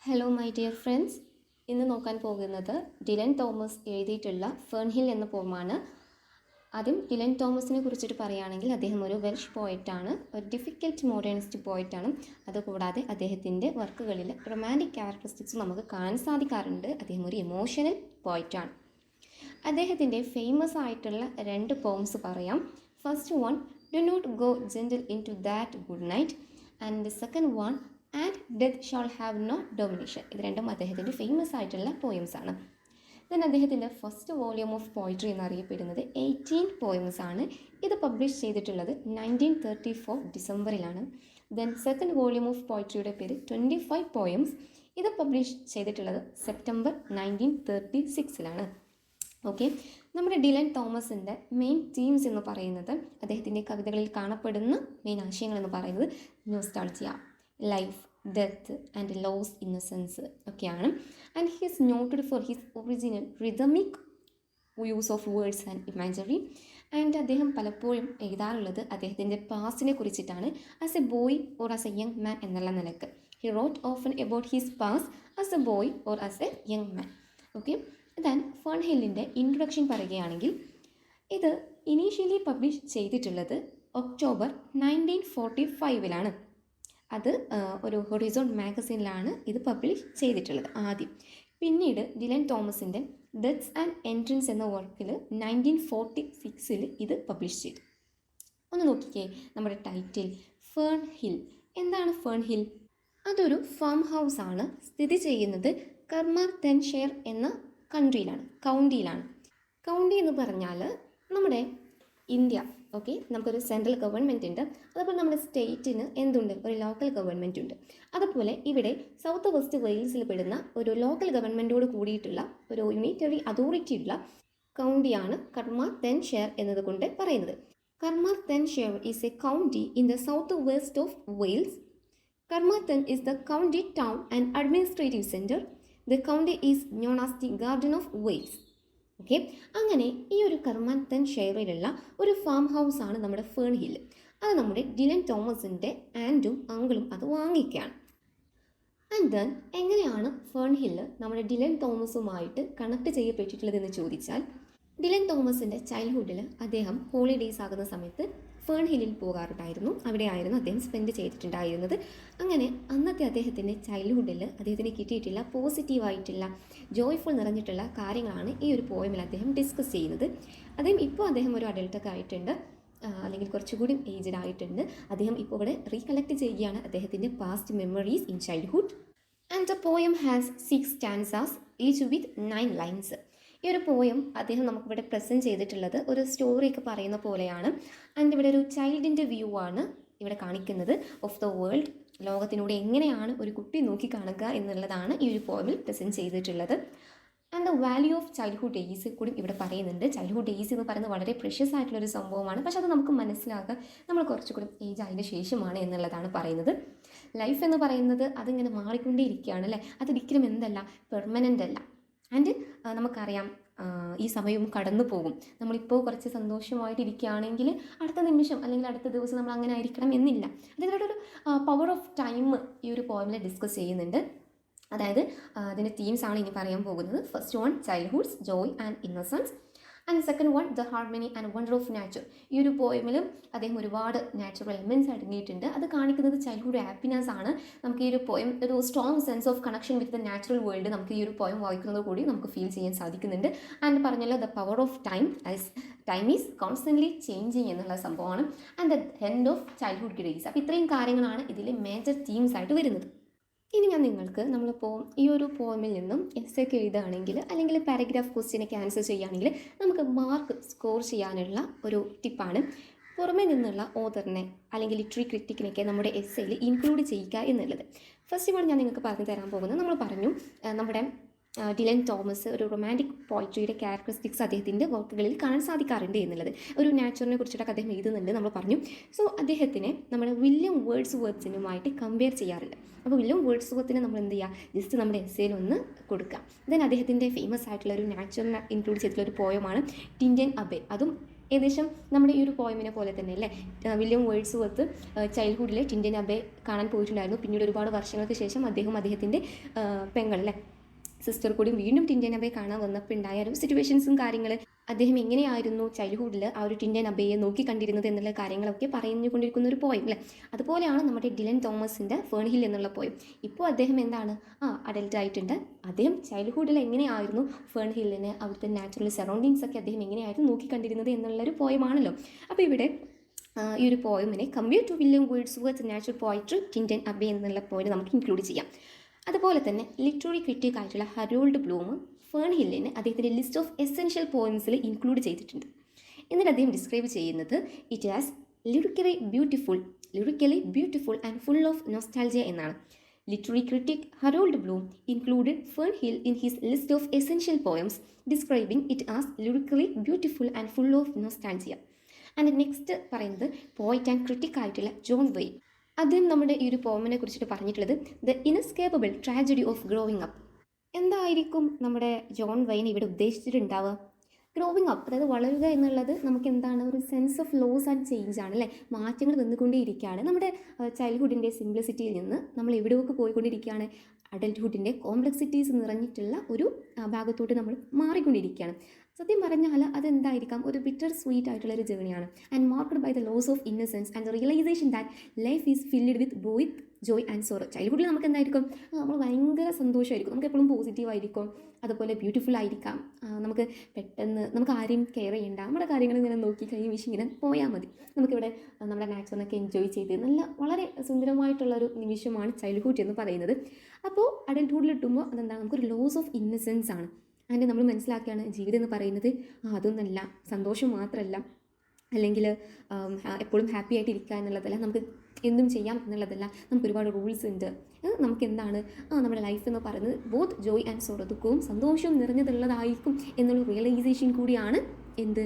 Hello my dear friends, ഇന്ന് നോക്കാൻ പോകുന്നത് ഡിലൻ തോമസ് എഴുതിയിട്ടുള്ള ഫെർൺ ഹിൽ എന്ന പോമാണ്. ആദ്യം ഡിലൻ തോമസിനെ കുറിച്ചിട്ട് പറയുകയാണെങ്കിൽ അദ്ദേഹം ഒരു വെൽഷ് പോയറ്റാണ്, ഒരു ഡിഫിക്കൽട്ട് മോഡേണിസ്റ്റ് പോയറ്റാണ്. അതുകൂടാതെ അദ്ദേഹത്തിൻ്റെ വർക്കുകളിൽ റൊമാൻറ്റിക് ക്യാരക്ടറിസ്റ്റിക്സ് നമുക്ക് കാണാൻ സാധിക്കാറുണ്ട്. അദ്ദേഹം ഒരു ഇമോഷണൽ പോയറ്റാണ്. അദ്ദേഹത്തിൻ്റെ ഫേമസ് ആയിട്ടുള്ള രണ്ട് പോംസ് പറയാം. First one, do not go gentle into that good night, and second one, and death shall have no dominion. ഇത് രണ്ടും അദ്ദേഹത്തിൻ്റെ ഫേമസ് ആയിട്ടുള്ള പോയംസ് ആണ്. ദെൻ അദ്ദേഹത്തിൻ്റെ ഫസ്റ്റ് വോളിയൂം ഓഫ് പോയിട്രി എന്നറിയപ്പെടുന്നത് 18 പോയംസ് ആണ്. ഇത് പബ്ലിഷ് ചെയ്തിട്ടുള്ളത് 1934 ഡിസംബറിലാണ്. ദെൻ സെക്കൻഡ് വോളിയൂം ഓഫ് പോയിട്രിയുടെ പേര് 25 പോയംസ്. ഇത് പബ്ലിഷ് ചെയ്തിട്ടുള്ളത് സെപ്റ്റംബർ 1936ലാണ്. ഓക്കെ, നമ്മുടെ ഡിലൻ തോമസിൻ്റെ മെയിൻ തീംസ് എന്ന് പറയുന്നത്, അദ്ദേഹത്തിൻ്റെ കവിതകളിൽ കാണപ്പെടുന്ന മെയിൻ ആശയങ്ങൾ എന്ന് പറയുന്നത് nostalgia, life, death and loss innocence ഒക്കെയാണ്. And he is noted for his original rhythmic use of words and imagery. And അദ്ദേഹം പലപ്പോഴും എഴുതാറുള്ളത് അദ്ദേഹത്തിൻ്റെ പാസ്റ്റിനെ കുറിച്ചിട്ടാണ്, as a boy or as a young man എന്നുള്ള നിലക്ക്. He wrote often about his past as a boy or as a young man. Okay, then Fern ഹില്ലിൻ്റെ introduction പറയുകയാണെങ്കിൽ, ഇത് ഇനീഷ്യലി പബ്ലിഷ് ചെയ്തിട്ടുള്ളത് ഒക്ടോബർ 1945ലാണ്. അത് ഒരു ഹൊറിസോൺ മാഗസീനിലാണ് ഇത് പബ്ലിഷ് ചെയ്തിട്ടുള്ളത് ആദ്യം. പിന്നീട് ഡിലൻ തോമസിൻ്റെ ഡെത്ത്സ് ആൻഡ് എൻട്രൻസ് എന്ന വർക്കിൽ 1946 ഇത് പബ്ലിഷ് ചെയ്തു. ഒന്ന് നോക്കിക്കേ, നമ്മുടെ ടൈറ്റിൽ ഫെർൺ ഹിൽ. എന്താണ് ഫെർൺ ഹിൽ? അതൊരു ഫാം ഹൗസ് ആണ്. സ്ഥിതി ചെയ്യുന്നത് കർമാർതെൻഷെയർ എന്ന കൗണ്ടിയിലാണ്. കൗണ്ടി എന്ന് പറഞ്ഞാൽ നമ്മുടെ ഇന്ത്യ. ഓക്കെ, നമുക്കൊരു സെൻട്രൽ ഗവൺമെൻറ് ഉണ്ട്, അതുപോലെ നമ്മുടെ സ്റ്റേറ്റിന് എന്തുണ്ട്, ഒരു ലോക്കൽ ഗവൺമെൻറ് ഉണ്ട്. അതുപോലെ ഇവിടെ സൗത്ത് വെസ്റ്റ് വെയിൽസിൽ പെടുന്ന ഒരു ലോക്കൽ ഗവൺമെൻറ്റോട് കൂടിയിട്ടുള്ള ഒരു യൂണിറ്ററി അതോറിറ്റി ഉള്ള കൗണ്ടിയാണ് കർമാർതെൻഷെയർ എന്നതുകൊണ്ട് പറയുന്നത്. Carmarthenshire is a county in the south west of Wales. Carmarthen is the county town and administrative centre. The county is known as the garden of Wales. Okay, അങ്ങനെ ഈ ഒരു കർമാർതെൻഷെയറിലുള്ള ഒരു farm house ആണ് നമ്മുടെ ഫെർൺ hill. അത് നമ്മുടെ Dylan തോമസിൻ്റെ ആൻറ്റും അങ്കിളും അത് വാങ്ങിക്കുകയാണ്. ആൻഡ് ദെൻ എങ്ങനെയാണ് ഫെർൺ ഹില്ല് നമ്മുടെ ഡിലൻ തോമസുമായിട്ട് കണക്ട് ചെയ്യപ്പെട്ടിട്ടുള്ളതെന്ന് ചോദിച്ചാൽ, ഡിലൻ തോമസിൻ്റെ ചൈൽഡ്ഹുഡിൽ അദ്ദേഹം ഹോളിഡേയ്സ് ആകുന്ന സമയത്ത് ഫെർൺ ഹില്ലിൽ പോകാറുണ്ടായിരുന്നു. അവിടെയായിരുന്നു അദ്ദേഹം സ്പെൻഡ് ചെയ്തിട്ടുണ്ടായിരുന്നത്. അങ്ങനെ അന്നത്തെ അദ്ദേഹത്തിൻ്റെ ചൈൽഡ്ഹുഡിൽ അദ്ദേഹത്തിന് കിട്ടിയിട്ടുള്ള പോസിറ്റീവായിട്ടുള്ള ജോയ്ഫുൾ നിറഞ്ഞിട്ടുള്ള കാര്യങ്ങളാണ് ഈ ഒരു പോയമിൽ അദ്ദേഹം ഡിസ്കസ് ചെയ്യുന്നത്. ഇപ്പോൾ അദ്ദേഹം ഒരു അഡൾട്ടൊക്കെ ആയിട്ടുണ്ട്, അല്ലെങ്കിൽ കുറച്ചുകൂടി ഏജ്ഡ് ആയിട്ടുണ്ട്. അദ്ദേഹം ഇപ്പോൾ ഇവിടെ റീകളക്ട് ചെയ്യുകയാണ് അദ്ദേഹത്തിൻ്റെ past memories in childhood. And the poem has 6 stanzas each with 9 lines. ഈ ഒരു പോയം അദ്ദേഹം നമുക്കിവിടെ പ്രസൻറ്റ് ചെയ്തിട്ടുള്ളത് ഒരു സ്റ്റോറിയൊക്കെ പറയുന്ന പോലെയാണ്. ആൻഡ് ഇവിടെ ഒരു ചൈൽഡിൻ്റെ വ്യൂ ആണ് ഇവിടെ കാണിക്കുന്നത് ഓഫ് ദ വേൾഡ്. ലോകത്തിലൂടെ എങ്ങനെയാണ് ഒരു കുട്ടി നോക്കി കാണുക എന്നുള്ളതാണ് ഈ ഒരു പോയമിൽ പ്രസൻറ്റ് ചെയ്തിട്ടുള്ളത്. And the value of childhood days കൂടി ഇവിടെ പറയുന്നുണ്ട്. ചൈൽഡ്ഹുഡ് ഡേയ്സ് എന്ന് പറയുന്നത് വളരെ പ്രഷ്യസ് ആയിട്ടുള്ളൊരു സംഭവമാണ്, പക്ഷെ അത് നമുക്ക് മനസ്സിലാക്കുക നമ്മൾ കുറച്ചുകൂടി ഏജ് ആയതിന് ശേഷമാണ് എന്നുള്ളതാണ് പറയുന്നത്. ലൈഫ് എന്ന് പറയുന്നത് അതിങ്ങനെ മാറിക്കൊണ്ടേയിരിക്കുകയാണ് അല്ലേ, അതൊരിക്കലും എന്തല്ല, പെർമനൻ്റ് അല്ല. ആൻഡ് നമുക്കറിയാം ഈ സമയവും കടന്നു പോകും. നമ്മളിപ്പോൾ കുറച്ച് സന്തോഷമായിട്ടിരിക്കുകയാണെങ്കിൽ അടുത്ത നിമിഷം അല്ലെങ്കിൽ അടുത്ത ദിവസം നമ്മൾ അങ്ങനെ ആയിരിക്കണം എന്നില്ല. അതിലൂടെ ഒരു പവർ ഓഫ് ടൈം ഈ ഒരു പോയിമിൽ ഡിസ്കസ് ചെയ്യുന്നുണ്ട്. അതായത് അതിൻ്റെ തീംസാണ് ഇനി പറയാൻ പോകുന്നത്. First one, childhood's, joy and innocence. And second one, the harmony and wonder of nature. ഈ ഒരു പോയമിലും അദ്ദേഹം ഒരുപാട് നാച്ചുറൽ എലമെൻറ്റ്സ് അടങ്ങിയിട്ടുണ്ട്. അത് കാണിക്കുന്നത് ചൈൽഡ്ഹുഡ് ഹാപ്പിനെസ് ആണ്. നമുക്ക് ഈ ഒരു പോയം ഒരു strong sense of connection with the natural world നമുക്ക് ഈ ഒരു പോയം വായിക്കുന്നത് കൂടി നമുക്ക് ഫീൽ ചെയ്യാൻ സാധിക്കുന്നുണ്ട്. ആൻഡ് പറഞ്ഞല്ലോ, the power of time is constantly changing എന്നുള്ള സംഭവമാണ്. And the end of childhood days. അപ്പോൾ ഇത്രയും കാര്യങ്ങളാണ് ഇതിലെ മേജർ തീംസ് ആയിട്ട് വരുന്നത്. ഇനി ഞാൻ നിങ്ങൾക്ക് നമ്മളിപ്പോൾ ഈ ഒരു പോയമിൽ നിന്നും എസ്സേക്ക് എഴുതുകയാണെങ്കിൽ അല്ലെങ്കിൽ പാരഗ്രാഫ് ക്വസ്റ്റ്യനൊക്കെ ആൻസർ ചെയ്യുകയാണെങ്കിൽ നമുക്ക് മാർക്ക് സ്കോർ ചെയ്യാനുള്ള ഒരു ടിപ്പാണ്. പുറമേ നിന്നുള്ള ഓതറിനെ അല്ലെങ്കിൽ ലിറ്റററി ക്രിറ്റിക്കിനൊക്കെ നമ്മുടെ എസ്സേയിൽ ഇൻക്ലൂഡ് ചെയ്യുക എന്നുള്ളത്. ഫസ്റ്റ് ഓഫ് ഓൾ ഞാൻ നിങ്ങൾക്ക് പറഞ്ഞു തരാൻ പോകുന്നത്, നമ്മൾ പറഞ്ഞു നമ്മുടെ ഡിലൻ തോമസ് ഒരു റൊമാൻറ്റിക് പോയിട്രിയുടെ ക്യാരക്ടറിസ്റ്റിക്സ് അദ്ദേഹത്തിൻ്റെ വർക്കുകളിൽ കാണാൻ സാധിക്കാറുണ്ട് എന്നുള്ളത്. ഒരു നാച്ചുറിനെ കുറിച്ചിട്ടൊക്കെ അദ്ദേഹം എഴുതുന്നുണ്ട് നമ്മൾ പറഞ്ഞു. സോ അദ്ദേഹത്തിനെ നമ്മുടെ വില്യം വേർഡ്സ്വർത്തിനുമായിട്ട് കമ്പയർ ചെയ്യാറില്ല. അപ്പോൾ വില്യം വേർഡ്സ്വർത്തിനെ നമ്മൾ എന്ത് ചെയ്യുക, ജസ്റ്റ് നമ്മുടെ എസ്സേയിൽ ഒന്ന് കൊടുക്കുക. ദെൻ അദ്ദേഹത്തിൻ്റെ ഫേമസ് ആയിട്ടുള്ള ഒരു നാച്ചുറിനെ ഇൻക്ലൂഡ് ചെയ്തിട്ടുള്ള ഒരു പോയമാണ് ടിൻഡൻ അബേ. അതും ഏകദേശം നമ്മുടെ ഈ ഒരു പോയമിനെ പോലെ തന്നെ അല്ലേ. വില്യം വേർഡ്സ്വർത്ത് ചൈൽഡ്ഹുഡിൽ ടിൻറ്റിൻ അബേ കാണാൻ പോയിട്ടുണ്ടായിരുന്നു. പിന്നീട് ഒരുപാട് വർഷങ്ങൾക്ക് ശേഷം അദ്ദേഹത്തിൻ്റെ പെങ്ങൾ അല്ലേ സിസ്റ്റർ കൂടി വീണ്ടും ടിൻറ്റിൻ അബയെ കാണാൻ വന്നപ്പോൾ ഉണ്ടായ ഒരു സിറ്റുവേഷൻസും കാര്യങ്ങൾ, അദ്ദേഹം എങ്ങനെയായിരുന്നു ചൈൽഡ്ഹുഡിൽ ആ ഒരു ടിൻറ്റിൻ അബയെ നോക്കി കണ്ടിരുന്നത് എന്നുള്ള കാര്യങ്ങളൊക്കെ പറഞ്ഞുകൊണ്ടിരിക്കുന്ന ഒരു പോയം അല്ലേ. അതുപോലെയാണ് നമ്മുടെ ഡിലൻ തോമസിൻ്റെ ഫേൺ ഹിൽ എന്നുള്ള പോയം. ഇപ്പോൾ അദ്ദേഹം എന്താണ് അഡൽട്ട് ആയിട്ടുണ്ട്. അദ്ദേഹം ചൈൽഡ്ഹുഡിൽ എങ്ങനെയായിരുന്നു ഫേൺ ഹില്ലിനെ അവിടുത്തെ നാച്ചുറൽ സറൗണ്ടിങ്സ് ഒക്കെ അദ്ദേഹം എങ്ങനെയായിരുന്നു നോക്കി കണ്ടിരുന്നത് എന്നുള്ളൊരു പോയമാണല്ലോ. അപ്പോൾ ഇവിടെ ഈ ഒരു പോയമിനെ compare to William Wordsworth natural poetry Tintern Abbey എന്നുള്ള പോയിന്റ് നമുക്ക് ഇൻക്ലൂഡ് ചെയ്യാം. അതുപോലെ തന്നെ ലിറ്റററി ക്രിറ്റിക് ആയിട്ടുള്ള ഹരോൾഡ് ബ്ലൂം ഫേൺ ഹില്ലിനെ അദ്ദേഹത്തിൻ്റെ ലിസ്റ്റ് ഓഫ് എസെൻഷ്യൽ പോയിംസിൽ ഇൻക്ലൂഡ് ചെയ്തിട്ടുണ്ട്. എന്നിട്ട് അദ്ദേഹം ഡിസ്ക്രൈബ് ചെയ്യുന്നത് it as lyrically beautiful and full of nostalgia എന്നാണ്. Literary critic Harold Bloom included Fern Hill in his list of essential poems describing it as lyrically beautiful and full of nostalgia. And next പറയുന്നത് poet and critic ആയിട്ടുള്ള John Wain. അദ്ദേഹം നമ്മുടെ ഈ ഒരു പോമിനെ കുറിച്ചിട്ട് പറഞ്ഞിട്ടുള്ളത് the inescapable tragedy of growing up. എന്തായിരിക്കും നമ്മുടെ ജോൺ വെയിൻ ഇവിടെ ഉദ്ദേശിച്ചിട്ടുണ്ടാവുക? ഗ്രോവിങ് അപ്പ്, അതായത് വളരുക എന്നുള്ളത് നമുക്ക് എന്താണ്, ഒരു sense of loss and change ആണ് അല്ലേ. മാറ്റങ്ങൾ വന്നുകൊണ്ടേയിരിക്കുകയാണ്. നമ്മുടെ ചൈൽഡ്ഹുഡിൻ്റെ സിംപ്ലിസിറ്റിയിൽ നിന്ന് നമ്മൾ എവിടെയൊക്കെ പോയിക്കൊണ്ടിരിക്കുകയാണ്, അഡൽട്ട്ഹുഡിൻ്റെ കോംപ്ലക്സിറ്റീസ് നിറഞ്ഞിട്ടുള്ള ഒരു ഭാഗത്തോട്ട് നമ്മൾ മാറിക്കൊണ്ടിരിക്കുകയാണ്. സത്യം പറഞ്ഞാൽ അതെന്തായിരിക്കാം, ഒരു ബിറ്റർ സ്വീറ്റ് ആയിട്ടുള്ളൊരു ജേണിയാണ്. And marked by the loss of innocence and the realization that life is filled with both joy and sorrow. ചൈൽഡ്ഹുഡിൽ നമുക്ക് എന്തായിരിക്കും, നമ്മൾ ഭയങ്കര സന്തോഷമായിരിക്കും, നമുക്ക് എപ്പോഴും പോസിറ്റീവ് ആയിരിക്കും, അതുപോലെ ബ്യൂട്ടിഫുൾ ആയിരിക്കാം. നമുക്ക് പെട്ടെന്ന് നമുക്ക് ആരെയും കെയർ ചെയ്യേണ്ട, നമ്മുടെ കാര്യങ്ങൾ ഇങ്ങനെ നോക്കി കൈ വീശി ഇങ്ങനെ പോയാൽ മതി. നമുക്കിവിടെ നമ്മുടെ നാച്ചുറലൊക്കെ എൻജോയ് ചെയ്ത് നല്ല വളരെ സുന്ദരമായിട്ടുള്ളൊരു നിമിഷമാണ് ചൈൽഡ്ഹുഡ് എന്ന് പറയുന്നത്. അപ്പോൾ അഡൽട്ട്ഹുഡിലെത്തുമ്പോൾ അതെന്താണ്, നമുക്കൊരു ലോസ് ഓഫ് ഇന്നസെൻസ് ആണ്. അതിൻ്റെ നമ്മൾ മനസ്സിലാക്കുകയാണ് ജീവിതം എന്ന് പറയുന്നത് അതൊന്നല്ല, സന്തോഷം മാത്രമല്ല, അല്ലെങ്കിൽ എപ്പോഴും ഹാപ്പി ആയിട്ട് ഇരിക്കുക എന്നുള്ളതല്ല, നമുക്ക് എന്തും ചെയ്യാം എന്നുള്ളതല്ല, നമുക്ക് ഒരുപാട് റൂൾസ് ഉണ്ട്. നമുക്ക് എന്താണ് നമ്മുടെ ലൈഫ് എന്ന് പറയുന്നത് ബോത്ത് ജോയ് ആൻഡ് സോറോ, ദുഃഖവും സന്തോഷവും നിറഞ്ഞതുള്ളതായിരിക്കും എന്നുള്ള റിയലൈസേഷൻ കൂടിയാണ് എന്ത്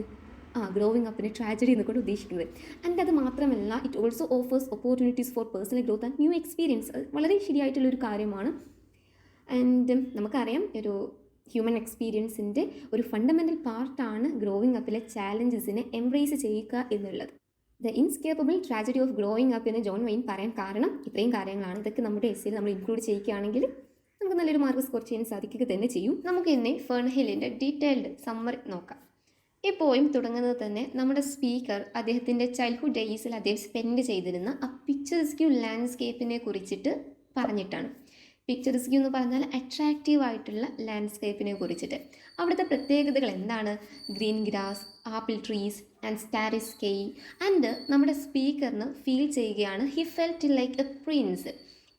ഗ്രോവിങ് അപ്പിന് ട്രാജഡി എന്നൊക്കെ ഉദ്ദേശിക്കുന്നത്. ആൻഡ് അത് മാത്രമല്ല, it also offers opportunities for personal growth and new experience. വളരെ ശരിയായിട്ടുള്ളൊരു കാര്യമാണ്. ആൻഡ് നമുക്കറിയാം ഒരു ഹ്യൂമൻ എക്സ്പീരിയൻസിൻ്റെ ഒരു ഫണ്ടമെൻ്റൽ പാർട്ടാണ് ഗ്രോയിങ് അപ്പിലെ ചാലഞ്ചസിനെ എംബ്രേസ് ചെയ്യുക എന്നുള്ളത്. The inescapable tragedy of growing up എന്ന് ജോൺ വെയിൻ പറയാൻ കാരണം ഇത്രയും കാര്യങ്ങളാണ്. ഇതൊക്കെ നമ്മുടെ എസ്സിൽ നമ്മൾ ഇൻക്ലൂഡ് ചെയ്യുകയാണെങ്കിൽ നമുക്ക് നല്ലൊരു മാർക്ക് സ്കോർ ചെയ്യാൻ സാധിക്കുക തന്നെ ചെയ്യും. നമുക്ക് ഇന്ന് ഫേൺ ഹില്ലിൻ്റെ ഡീറ്റെയിൽഡ് സമ്മറി നോക്കാം. ഈ പോയം തുടങ്ങുന്നത് തന്നെ നമ്മുടെ സ്പീക്കർ അദ്ദേഹത്തിൻ്റെ ചൈൽഡ്ഹുഡ് ഡേയ്സിൽ അദ്ദേഹം സ്പെൻഡ് ചെയ്തിരുന്ന ആ പിക്ചർസ്ക്യൂ ലാൻഡ്സ്കേപ്പിനെ കുറിച്ചിട്ട് പറഞ്ഞിട്ടാണ്. പിക്ചർസ്ക്യൂ എന്ന് പറഞ്ഞാൽ അട്രാക്റ്റീവ് ആയിട്ടുള്ള ലാൻഡ്സ്കേപ്പിനെ കുറിച്ചിട്ട്. അവിടുത്തെ പ്രത്യേകതകൾ എന്താണ്, green grass, apple trees and starry sky. And നമ്മുടെ സ്പീക്കറിന് ഫീൽ ചെയ്യുകയാണ് he felt like a prince.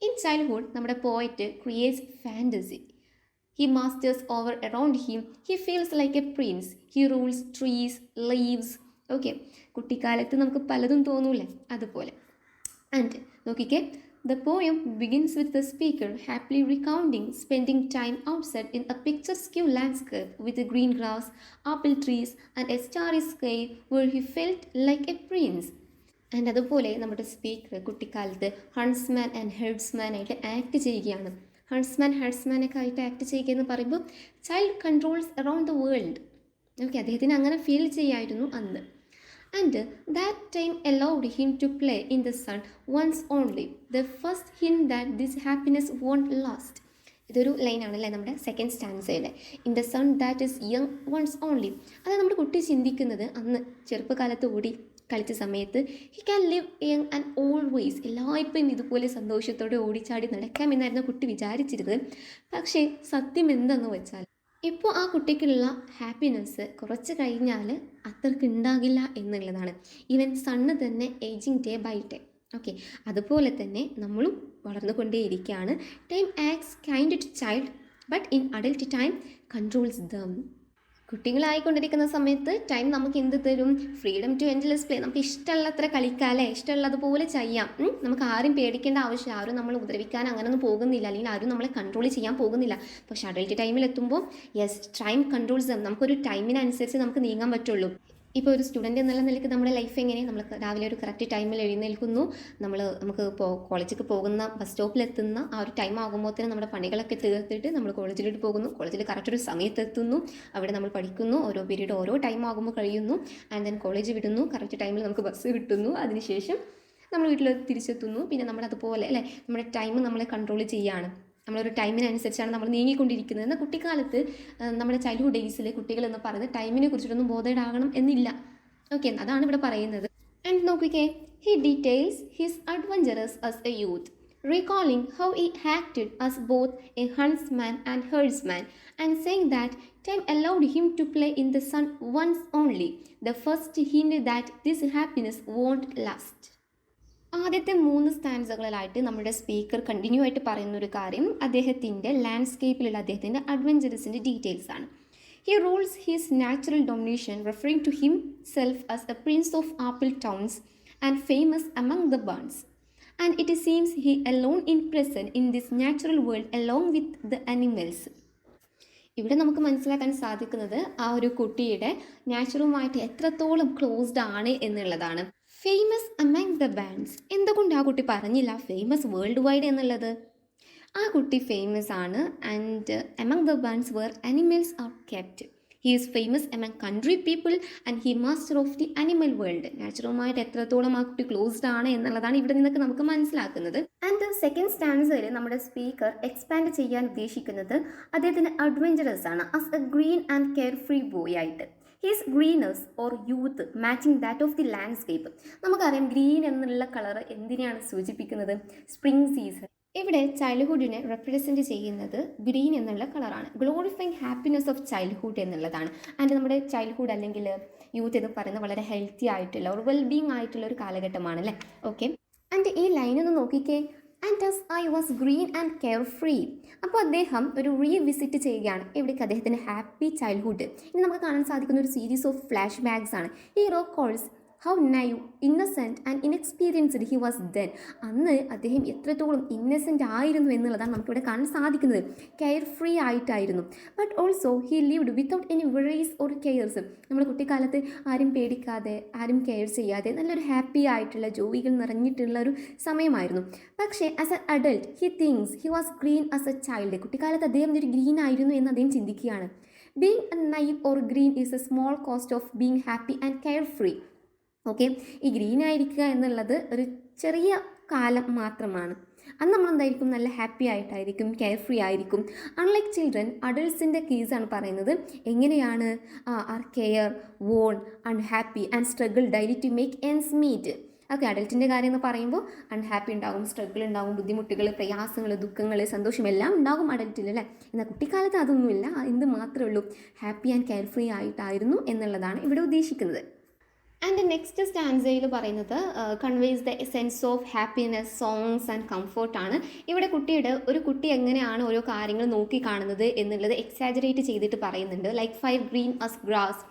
In childhood നമ്മുടെ poet creates fantasy. He masters over around him. He feels like a prince. He rules trees, leaves. Okay, കുട്ടിക്കാലത്ത് നമുക്ക് പലതും തോന്നൂലേ, അതുപോലെ. And നോക്കിക്കേ, the poem begins with the speaker happily recounting spending time outside in a picturesque landscape with the green grass, apple trees and a starry sky where he felt like a prince. And അതുപോലെ നമ്മുടെ speaker കുട്ടിക്കാലത്ത് huntsman and ഹെഡ്സ്മാൻ ആയിട്ട് act ചെയ്യുകയാണ്. ഹൺസ്മാനൊക്കെ ആയിട്ട് act ചെയ്യുക എന്ന് പറയുമ്പോൾ child controls around the world. Okay, അദ്ദേഹത്തിന് അങ്ങനെ ഫീൽ ചെയ്യായിരുന്നു അന്ന്. And that time allowed him to play in the sun once only. The first hint that this happiness won't last. ഇതൊരു ലൈനാണല്ലേ നമ്മുടെ സെക്കൻഡ് സ്റ്റാൻസയുടെ. In the sun that is young once only. അത് നമ്മുടെ കുട്ടി ചിന്തിക്കുന്നത് അന്ന് ചെറുപ്പകാലത്ത് ഓടി കളിച്ച സമയത്ത് he can live young and always. എല്ലായ്പ്പോഴും ഇതുപോലെ സന്തോഷത്തോടെ ഓടിച്ചാടി നടക്കാമെന്നായിരുന്നു കുട്ടി വിചാരിച്ചിരുന്നത്. പക്ഷേ സത്യം എന്തെന്ന് വെച്ചാൽ ഇപ്പോൾ ആ കുട്ടിക്കുള്ള ഹാപ്പിനെസ് കുറച്ച് കഴിഞ്ഞാൽ അത്രയ്ക്ക് ഉണ്ടാകില്ല എന്നുള്ളതാണ്. ഈവൻ സണ്ണ് തന്നെ aging day by day. Okay, അതുപോലെ തന്നെ നമ്മളും വളർന്നുകൊണ്ടേയിരിക്കുകയാണ്. Time acts kind to child but in adult time controls them. കുട്ടികളായിക്കൊണ്ടിരിക്കുന്ന സമയത്ത് ടൈം നമുക്ക് എന്ത് തരും, ഫ്രീഡം ടു എൻഡ്ലെസ് പ്ലേ. നമുക്ക് ഇഷ്ടമുള്ളത്ര കളിക്കാമല്ലേ, ഇഷ്ടമുള്ളതുപോലെ ചെയ്യാം. നമുക്ക് ആരും പേടിക്കേണ്ട ആവശ്യം, ആരും നമ്മൾ ഉപദ്രവിക്കാൻ അങ്ങനെയൊന്നും പോകുന്നില്ല, അല്ലെങ്കിൽ ആരും നമ്മളെ കൺട്രോൾ ചെയ്യാൻ പോകുന്നില്ല. പക്ഷെ അഡൽട്ട് ടൈമിൽ എത്തുമ്പോൾ യെസ്, ടൈം കൺട്രോൾസ്. നമുക്കൊരു ടൈമിനനുസരിച്ച് നമുക്ക് നീങ്ങാൻ പറ്റുള്ളൂ. ഇപ്പോൾ ഒരു സ്റ്റുഡൻറ്റ് എന്നുള്ള നിലയ്ക്ക് നമ്മുടെ ലൈഫ് എങ്ങനെ, നമ്മൾ രാവിലെ ഒരു കറക്റ്റ് ടൈമിൽ എഴുന്നേൽക്കുന്നു, നമുക്ക് ഇപ്പോൾ കോളേജിലേക്ക് പോകുന്ന ബസ് സ്റ്റോപ്പിലെത്തുന്ന ആ ഒരു ടൈം ആകുമ്പോഴത്തേനും നമ്മുടെ പണികളൊക്കെ തീർത്തിട്ട് നമ്മൾ കോളേജിലോട്ട് പോകുന്നു, കോളേജിൽ കറക്റ്റ് ഒരു സമയത്തെത്തുന്നു, അവിടെ നമ്മൾ പഠിക്കുന്നു, ഓരോ പീരീഡ് ഓരോ ടൈം ആകുമ്പോൾ കഴിയുന്നു, ആൻഡ് ദെൻ കോളേജ് വിടുന്നു, കറക്റ്റ് ടൈമിൽ നമുക്ക് ബസ് കിട്ടുന്നു, അതിനുശേഷം നമ്മൾ വീട്ടിൽ തിരിച്ചെത്തുന്നു. പിന്നെ നമ്മളതുപോലെ അല്ലേ, നമ്മുടെ ടൈം നമ്മളെ കൺട്രോൾ ചെയ്യുകയാണ്, നമ്മളൊരു ടൈമിനനുസരിച്ചാണ് നമ്മൾ നീങ്ങിക്കൊണ്ടിരിക്കുന്നത്. എന്നാൽ കുട്ടിക്കാലത്ത് നമ്മുടെ ചൈൽഡ്ഹുഡ് ഡേയ്സിൽ കുട്ടികൾ എന്ന് പറയുന്നത് ടൈമിനെ കുറിച്ചിട്ടൊന്നും ബോധേഡാകണം എന്നില്ല. ഓക്കെ, അതാണ് ഇവിടെ പറയുന്നത്. ആൻഡ് നോക്കിക്കേ, he details his adventurous as A youth, recalling how he acted as both a huntsman and herdsman, and saying that time allowed him to play in the sun once only, the first hint that this happiness won't last. ആദ്യത്തെ 3 സ്റ്റാൻസുകളിലായിട്ട് നമ്മുടെ speaker continue ആയിട്ട് പറയുന്നൊരു കാര്യം അദ്ദേഹത്തിൻ്റെ ലാൻഡ്സ്കേപ്പിലുള്ള അദ്ദേഹത്തിൻ്റെ അഡ്വഞ്ചറസിൻ്റെ details ആണ്. He rules his natural domination, referring to himself as a prince of apple towns and famous among the barns. And it seems he alone is present in this natural world along with the animals. ഇവിടെ നമുക്ക് മനസ്സിലാക്കാൻ സാധിക്കുന്നത് ആ ഒരു കുട്ടിയുടെ നാച്ചുറുമായിട്ട് എത്രത്തോളം closed ആണ് എന്നുള്ളതാണ്. ഫേമസ് അമംഗ് ദ ബാൻഡ്സ്, എന്തുകൊണ്ട് ആ കുട്ടി പറഞ്ഞില്ല ഫേമസ് വേൾഡ് വൈഡ് എന്നുള്ളത്? ആ കുട്ടി ഫേമസ് ആണ്. And among the barns where animals are kept. He is famous among country people and he master of the animal world. നാച്ചുറലുമായിട്ട് എത്രത്തോളം ആ കുട്ടി ക്ലോസ്ഡ് ആണ് എന്നുള്ളതാണ് ഇവിടെ നിന്നൊക്കെ നമുക്ക് മനസ്സിലാക്കുന്നത്. ആൻഡ് സെക്കൻഡ് സ്റ്റാൻസയിൽ നമ്മുടെ സ്പീക്കർ എക്സ്പാൻഡ് ചെയ്യാൻ ഉദ്ദേശിക്കുന്നത് അദ്ദേഹത്തിന് അഡ്വഞ്ചറസ് ആണ് as a green and care free boy ആയിട്ട്. His greenness or youth matching that of the landscape. നമുക്കറിയാം ഗ്രീൻ എന്നുള്ള കളർ എന്തിനാണ് സൂചിപ്പിക്കുന്നത്? Spring season. ഇവിടെ ചൈൽഡ്ഹുഡിനെ റെപ്രസെൻറ്റ് ചെയ്യുന്നത് ഗ്രീൻ എന്നുള്ള കളറാണ്. ഗ്ലോറിഫൈങ് ഹാപ്പിനെസ് ഓഫ് ചൈൽഡ്ഹുഡ് എന്നുള്ളതാണ്. ആൻഡ് നമ്മുടെ ചൈൽഡ്ഹുഡ് അല്ലെങ്കിൽ യൂത്ത് എന്ന് പറയുന്നത് വളരെ ഹെൽത്തി ആയിട്ടുള്ള ഒരു വെൽബീങ് ആയിട്ടുള്ള ഒരു കാലഘട്ടമാണ് അല്ലേ. ഓക്കെ, ആൻഡ് ഈ ലൈനൊന്ന് നോക്കിക്കേ, and as I was green and carefree. അപ്പോൾ അദ്ദേഹം ഒരു റീവിസിറ്റ് ചെയ്യുകയാണ് എവിടേക്ക്? അദ്ദേഹത്തിൻ്റെ ഹാപ്പി ചൈൽഡ്ഹുഡ്. ഇനി നമുക്ക് കാണാൻ സാധിക്കുന്ന ഒരു സീരീസ് ഓഫ് ഫ്ലാഷ് ബാക്സ് ആണ്. ഈ recalls how naive, innocent and inexperienced he was then. അന്ന് അദ്ദേഹം എത്രത്തോളം ഇന്നസെൻ്റ് ആയിരുന്നു എന്നുള്ളതാണ് നമുക്കിവിടെ കാണാൻ സാധിക്കുന്നത്. കെയർ ഫ്രീ ആയിട്ടായിരുന്നു. But also he lived without any worries or cares. നമ്മൾ കുട്ടിക്കാലത്ത് ആരും പേടിക്കാതെ, ആരും കെയർ ചെയ്യാതെ നല്ലൊരു ഹാപ്പി ആയിട്ടുള്ള ജോലികൾ നിറഞ്ഞിട്ടുള്ള ഒരു സമയമായിരുന്നു. പക്ഷേ as A adult he things he was green as a child. കുട്ടിക്കാലത്ത് അദ്ദേഹം ഒരു ഗ്രീൻ ആയിരുന്നു എന്ന് അദ്ദേഹം ചിന്തിക്കുകയാണ്. Being A naive or green is A small cost of being happy and care free. Okay, ഈ ഗ്രീൻ ആയിരിക്കുക എന്നുള്ളത് ഒരു ചെറിയ കാലം മാത്രമാണ്. അന്ന് നമ്മളെന്തായിരിക്കും? നല്ല ഹാപ്പി ആയിട്ടായിരിക്കും, കെയർ ഫ്രീ ആയിരിക്കും. അൺലൈക്ക് ചിൽഡ്രൻ, അഡൾട്ട്സിൻ്റെ കേസാണ് പറയുന്നത്. എങ്ങനെയാണ്? Are careworn, unhappy and struggle daily to make ends meet. Okay, അഡൾട്ടിൻ്റെ കാര്യം എന്ന് പറയുമ്പോൾ അൺഹാപ്പി ഉണ്ടാകും, സ്ട്രഗിൾ ഉണ്ടാകും, ബുദ്ധിമുട്ടുകൾ, പ്രയാസങ്ങൾ, ദുഃഖങ്ങൾ, സന്തോഷം എല്ലാം ഉണ്ടാകും അഡൾട്ടിൽ അല്ലേ. എന്നാൽ കുട്ടിക്കാലത്ത് അതൊന്നുമില്ല. എന്ത് മാത്രമേ ഉള്ളൂ? ഹാപ്പി ആൻഡ് കെയർ ഫ്രീ ആയിട്ടായിരുന്നു എന്നുള്ളതാണ് ഇവിടെ ഉദ്ദേശിക്കുന്നത്. ആൻഡ് നെക്സ്റ്റ് സ്റ്റാൻസയിൽ പറയുന്നത് conveys the sense of happiness, songs and കംഫർട്ടാണ്. ഇവിടെ ഒരു കുട്ടി എങ്ങനെയാണ് ഓരോ കാര്യങ്ങൾ നോക്കി കാണുന്നത് എന്നുള്ളത് എക്സാജറേറ്റ് ചെയ്തിട്ട് പറയുന്നുണ്ട്. Like 5 green as grass,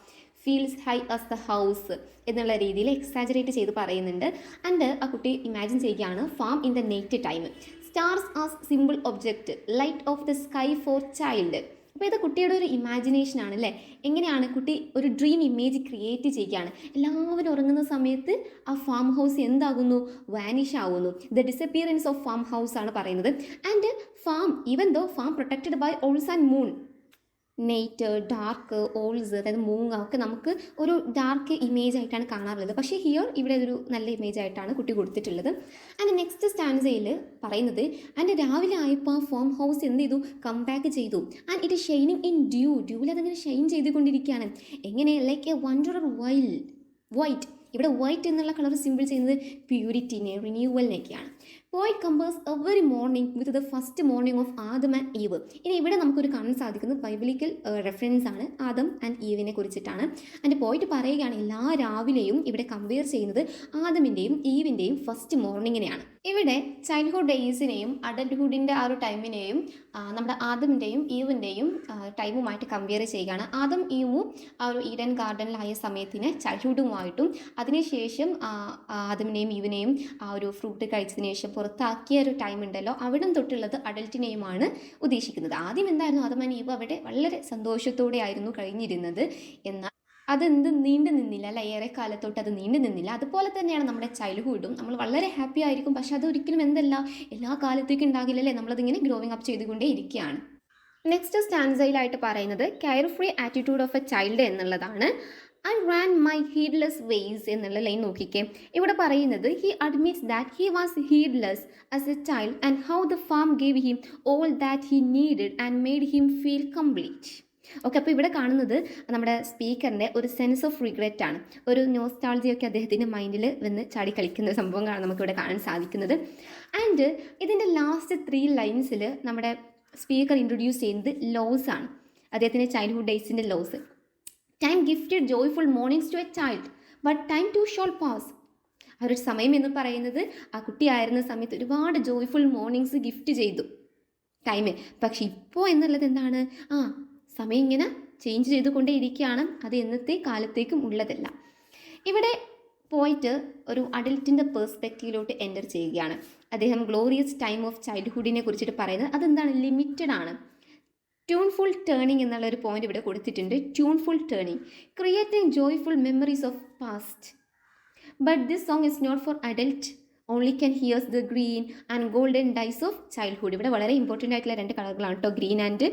fields high as the house എന്നുള്ള രീതിയിൽ എക്സാജറേറ്റ് ചെയ്ത് പറയുന്നുണ്ട്. ആൻഡ് ആ കുട്ടി ഇമാജിൻ ചെയ്യുകയാണ് farm in the night time, stars as simple object, light of the sky for child. അപ്പോൾ ഇത് കുട്ടിയുടെ ഒരു ഇമാജിനേഷൻ ആണ് അല്ലേ. എങ്ങനെയാണ് കുട്ടി ഒരു ഡ്രീം ഇമേജ് ക്രിയേറ്റ് ചെയ്യുകയാണ്. എല്ലാവരും ഉറങ്ങുന്ന സമയത്ത് ആ ഫാം ഹൗസ് എന്താകുന്നു? വാനിഷ് ആവുന്നു. The disappearance of farm house ആണ് പറയുന്നത്. And farm, even though farm protected by owls and moon, night, dark, owls, അതായത് മൂങ്ങ ഒക്കെ നമുക്ക് ഒരു ഡാർക്ക് ഇമേജ് ആയിട്ടാണ് കാണാറുള്ളത്. പക്ഷേ ഇവിടെ ഒരു നല്ല ഇമേജ് ആയിട്ടാണ് കുട്ടി കൊടുത്തിട്ടുള്ളത്. ആൻഡ് നെക്സ്റ്റ് സ്റ്റാൻസയിൽ പറയുന്നത് ആൻഡ് രാവിലെ ആയപ്പോൾ ആ ഫാം ഹൗസ് എന്ത് ചെയ്തു? കം ബാക്ക് ചെയ്തു. ആൻഡ് ഇറ്റ് ഷൈനിങ് ഇൻ ഡ്യൂവിൽ അതങ്ങനെ ഷൈൻ ചെയ്തുകൊണ്ടിരിക്കുകയാണ്. എങ്ങനെ? Like a wonder white. ഇവിടെ വൈറ്റ് എന്നുള്ള കളർ സിമ്പിൾ ചെയ്യുന്നത് പ്യൂരിറ്റിനെ, റിന്യൂവലിനെയൊക്കെയാണ്. Poet compares every morning with the first morning of Adam and Eve. ഇനി ഇവിടെ നമുക്കൊരു കാണാൻ സാധിക്കുന്നത് ബൈബിളിക്കൽ റെഫറൻസ് ആണ്, ആദം ആൻഡ് ഈവിനെ കുറിച്ചിട്ടാണ്. ആൻഡ് പോയിറ്റ് പറയുകയാണ് എല്ലാ രാവിലെയും ഇവിടെ കമ്പയർ ചെയ്യുന്നത് ആദമിൻ്റെയും ഈവിൻ്റെയും ഫസ്റ്റ് മോർണിംഗിനെയാണ്. ഇവിടെ ചൈൽഡ്ഹുഡ് ഡേയ്സിനെയും അഡൽട്ട്ഹുഡിൻ്റെ ആ ഒരു ടൈമിനെയും നമ്മുടെ ആദമിൻ്റെയും ഈവിൻ്റെയും ടൈമുമായിട്ട് കമ്പയർ ചെയ്യുകയാണ്. ആദം ഈവും ആ ഒരു ഈഡൻ ഗാർഡനിലായ സമയത്തിന് ചൈൽഡ്ഹുഡുമായിട്ടും അതിനുശേഷം ആദമിനെയും ഈവിനെയും ആ ഒരു ഫ്രൂട്ട് കഴിച്ചതിന് ശേഷം പുറത്താക്കിയ ഒരു ടൈം ഉണ്ടല്ലോ, അവിടം തൊട്ടുള്ളത് അഡൽട്ടിനെയുമാണ് ഉദ്ദേശിക്കുന്നത്. ആദ്യം എന്തായിരുന്നു? ആദം ആൻഡ് ഈവ് അവിടെ വളരെ സന്തോഷത്തോടെ ആയിരുന്നു കഴിഞ്ഞിരുന്നത്. എന്നാൽ അതെന്ത് നീണ്ടു നിന്നില്ല അല്ല, ഏറെ കാലത്തോട്ട് അത് നീണ്ടു നിന്നില്ല. അതുപോലെ തന്നെയാണ് നമ്മുടെ ചൈൽഡ്ഹുഡും. നമ്മൾ വളരെ ഹാപ്പി ആയിരിക്കും, പക്ഷെ അതൊരിക്കലും എന്തല്ല, എല്ലാ കാലത്തേക്കും ഉണ്ടാകില്ലല്ലേ, നമ്മളതിങ്ങനെ ഗ്രോവിങ് അപ്പ് ചെയ്തുകൊണ്ടേ ഇരിക്കുകയാണ്. നെക്സ്റ്റ് സ്റ്റാൻസയിലായിട്ട് പറയുന്നത് care free attitude of a child എന്നുള്ളതാണ്. I ran my heedless ways എന്നുള്ള ലൈൻ നോക്കിക്കേ. ഇവിടെ പറയുന്നത് he admits that he was heedless as a child and how the farm gave him all that he needed and made him feel complete. Okay, അപ്പോൾ ഇവിടെ കാണുന്നത് നമ്മുടെ സ്പീക്കറിൻ്റെ ഒരു sense of regret ആണ്. ഒരു നോസ്റ്റാൾജിയൊക്കെ അദ്ദേഹത്തിൻ്റെ മൈൻഡിൽ വന്ന് ചാടി കളിക്കുന്ന ഒരു സംഭവങ്ങളാണ് നമുക്കിവിടെ കാണാൻ സാധിക്കുന്നത്. ആൻഡ് ഇതിൻ്റെ ലാസ്റ്റ് 3 ലൈൻസിൽ നമ്മുടെ സ്പീക്കർ ഇൻട്രൊഡ്യൂസ് ചെയ്യുന്നത് ലോസ് ആണ്, അദ്ദേഹത്തിൻ്റെ ചൈൽഡ്ഹുഡ് ഡേയ്സിൻ്റെ loss. Time gifted joyful mornings to a child but time too shall pass. ആ ഒരു സമയം എന്ന് പറയുന്നത് ആ കുട്ടിയായിരുന്ന സമയത്ത് ഒരുപാട് ജോയ്ഫുൾ മോർണിംഗ്സ് ഗിഫ്റ്റ് ചെയ്തു ടൈം. പക്ഷെ ഇപ്പോൾ എന്നുള്ളത് എന്താണ്, സമയം ഇങ്ങനെ ചേഞ്ച് ചെയ്തുകൊണ്ടേ ഇരിക്കുകയാണ്, അത് എന്നത്തെ കാലത്തേക്കും ഉള്ളതല്ല. ഇവിടെ പോയിട്ട് ഒരു അഡൽട്ടിൻ്റെ പേഴ്സ്പെക്റ്റീവിലോട്ട് എൻ്റർ ചെയ്യുകയാണ്. അദ്ദേഹം ഗ്ലോറിയസ് ടൈം ഓഫ് ചൈൽഡ്ഹുഡിനെ കുറിച്ചിട്ട് പറയുന്നത് അതെന്താണ്, ലിമിറ്റഡ് ആണ്. ട്യൂൺഫുൾ ടേണിംഗ് എന്നുള്ള ഒരു പോയിന്റ് ഇവിടെ കൊടുത്തിട്ടുണ്ട്. Tuneful turning creating joyful memories of past but this song is not for adult only can hears the green and golden days of childhood. ഇവിടെ വളരെ ഇമ്പോർട്ടൻ്റ് ആയിട്ടുള്ള 2 കളറുകളാണ് കേട്ടോ, ഗ്രീൻ ആൻഡ്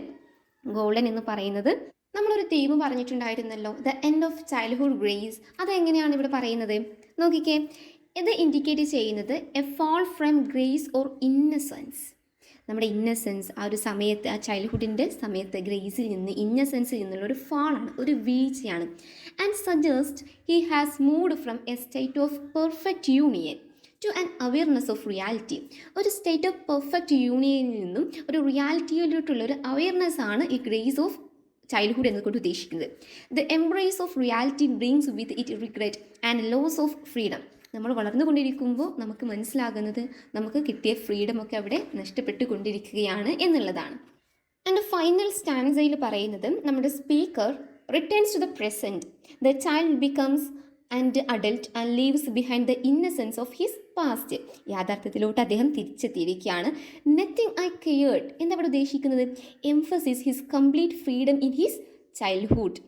ഗോൾഡൻ എന്ന് പറയുന്നത്. നമ്മളൊരു തീം പറഞ്ഞിട്ടുണ്ടായിരുന്നല്ലോ, the end of childhood grace. അതെങ്ങനെയാണ് ഇവിടെ പറയുന്നത് നോക്കിക്കേ. ഇത് ഇൻഡിക്കേറ്റ് ചെയ്യുന്നത് a fall from grace or innocence. നമ്മുടെ ഇന്നസെൻസ് ആ ഒരു സമയത്ത്, ആ ചൈൽഡ്ഹുഡിൻ്റെ സമയത്ത് ഗ്രേസിൽ നിന്ന്, ഇന്നസെൻസിൽ നിന്നുള്ള ഒരു ഫാളാണ്, ഒരു വീഴ്ചയാണ്. And suggest he has moved from a state of perfect union to an awareness of reality. ഒരു സ്റ്റേറ്റ് ഓഫ് പെർഫെക്റ്റ് യൂണിയനിൽ നിന്നും ഒരു റിയാലിറ്റിയിലോട്ടുള്ള ഒരു അവെയർനെസ് ആണ് ഈ ഗ്രേസ് ഓഫ് ചൈൽഡ്ഹുഡ് എന്നുകൊണ്ട് ഉദ്ദേശിക്കുന്നത്. The embrace of reality brings with it regret and loss of freedom. നമ്മൾ വളർന്നുകൊണ്ടിരിക്കുമ്പോൾ നമുക്ക് മനസ്സിലാകുന്നത് നമുക്ക് കിട്ടിയ ഫ്രീഡമൊക്കെ അവിടെ നഷ്ടപ്പെട്ടുകൊണ്ടിരിക്കുകയാണ് എന്നുള്ളതാണ്. ആൻഡ് ഫൈനൽ സ്റ്റാൻസയിൽ പറയുന്നത് നമ്മുടെ speaker returns to the present. The child becomes and adult and leaves behind the innocence of his past. യാഥാർത്ഥ്യത്തിലോട്ട് അദ്ദേഹം തിരിച്ചെത്തിയിരിക്കുകയാണ്. നത്തിങ് ഐ കെയർഡ് എന്നവിടെ ഉദ്ദേശിക്കുന്നത് emphasis his complete freedom in his childhood.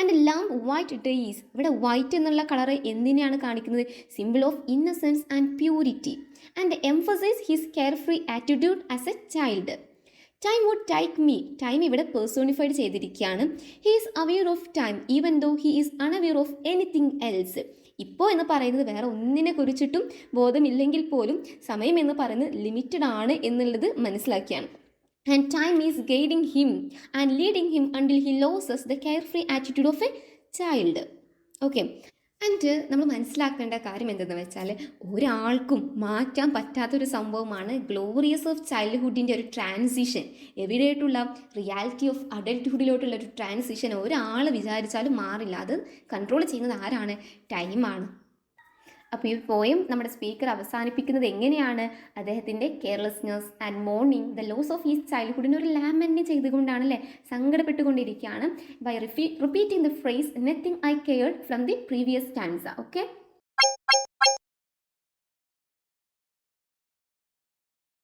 And lamb white days, ഇവിടെ white എന്നുള്ള colour എന്തിനെയാണ് കാണിക്കുന്നത്, symbol of innocence and purity. And emphasize his care free attitude as a child. Time would take me, time ഇവിടെ personified ചെയ്തിരിക്കുകയാണ്. He is aware of time even though he is unaware of anything else. ഇപ്പോൾ എന്ന് പറയുന്നത് വേറെ ഒന്നിനെ കുറിച്ചിട്ടും ബോധമില്ലെങ്കിൽ പോലും സമയം എന്ന് പറയുന്നത് ലിമിറ്റഡ് ആണ് എന്നുള്ളത് മനസ്സിലാക്കിയാണ്. And time is guiding him and leading him until he loses the carefree attitude of a child. Okay. And നമ്മൾ മനസ്സിലാക്കേണ്ട കാര്യം എന്തെന്ന് വെച്ചാൽ ഒരാൾക്കും മാറ്റാൻ പറ്റാത്തൊരു സംഭവമാണ് ഗ്ലോറിയസ് ഓഫ് ചൈൽഡ്ഹുഡിൻ്റെ ഒരു ട്രാൻസിഷൻ. എവിടെയായിട്ടുള്ള റിയാലിറ്റി ഓഫ് അഡൽട്ട്ഹുഡിലോട്ടുള്ള ഒരു ട്രാൻസിഷൻ ഒരാൾ വിചാരിച്ചാലും മാറില്ല. അത് കൺട്രോൾ ചെയ്യുന്നത് ആരാണ്, ടൈമാണ്. അപ്പോൾ ഈ പോയം നമ്മുടെ സ്പീക്കർ അവസാനിപ്പിക്കുന്നത് എങ്ങനെയാണ്, അദ്ദേഹത്തിൻ്റെ carelessness and mourning the loss of his ചൈൽഡ്ഹുഡിന് ഒരു ലാമെന്റ് ചെയ്തുകൊണ്ടാണല്ലേ, സങ്കടപ്പെട്ടുകൊണ്ടിരിക്കുകയാണ്. By repeating the phrase nothing I cared from the previous stanza. Okay.